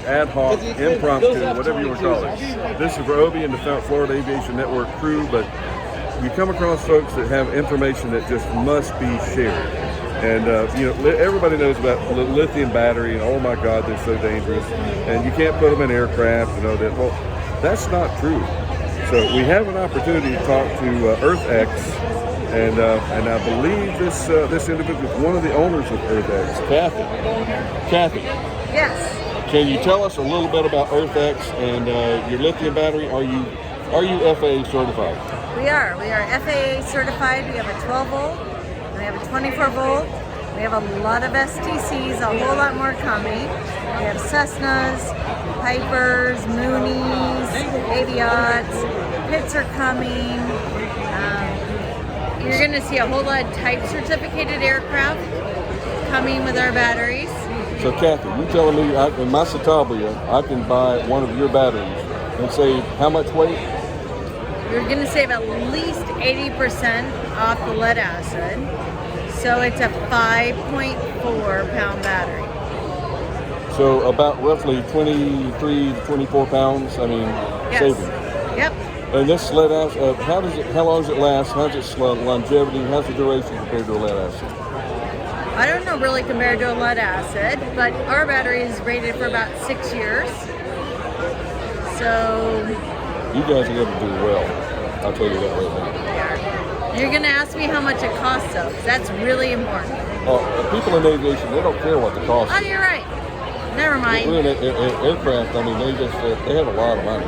ad hoc, impromptu, whatever you want to call it. This is for Obi and the Florida Aviation Network crew, but you come across folks that have information that just must be shared. And everybody knows about the lithium battery, and oh my God, they're so dangerous, and you can't put them in aircraft and all that. Well, that's not true. So we have an opportunity to talk to EarthX, and I believe this individual is one of the owners of EarthX, Kathy. Yes. Can you tell us a little bit about EarthX and your lithium battery? Are you FAA certified? We are FAA certified. We have a 12 volt, and we have a 24 volt. We have a lot of STCs, a whole lot more coming. We have Cessnas, Pipers, Moonies, Aviots, Pitts are coming. You're going to see a whole lot of type certificated aircraft coming with our batteries. So Kathy, you telling me in my Citabria, I can buy one of your batteries and save how much weight? You're going to save at least 80% off the lead acid. So it's a 5.4 pound battery. So about roughly 23 to 24 pounds, yes. Saving. Yep. And this lead acid, how long does it last? How's its longevity? How's the duration compared to a lead acid? I don't know really compared to a lead acid, but our battery is rated for about 6 years. So you guys are going to do well. I'll tell you that right now. You're going to ask me how much it costs, though, because that's really important. People in aviation, they don't care what the cost is. Oh, you're right. Never mind. We're in aircraft, they have a lot of money.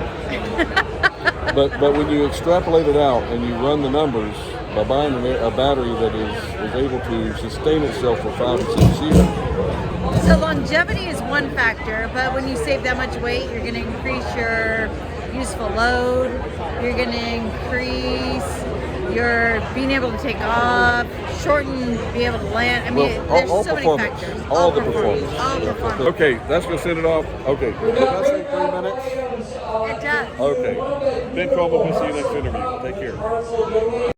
but when you extrapolate it out and you run the numbers by buying a battery that is able to sustain itself for 5 to 6 years. So longevity is one factor, but when you save that much weight, you're going to increase your useful load. You're going to increase your being able to take off, shorten, be able to land. There's so many factors. All the performance. All performance. Okay, that's going to send it off. Okay, did that say 3 minutes? It does. Okay. Ben Coleman, we'll see you next interview. Take care.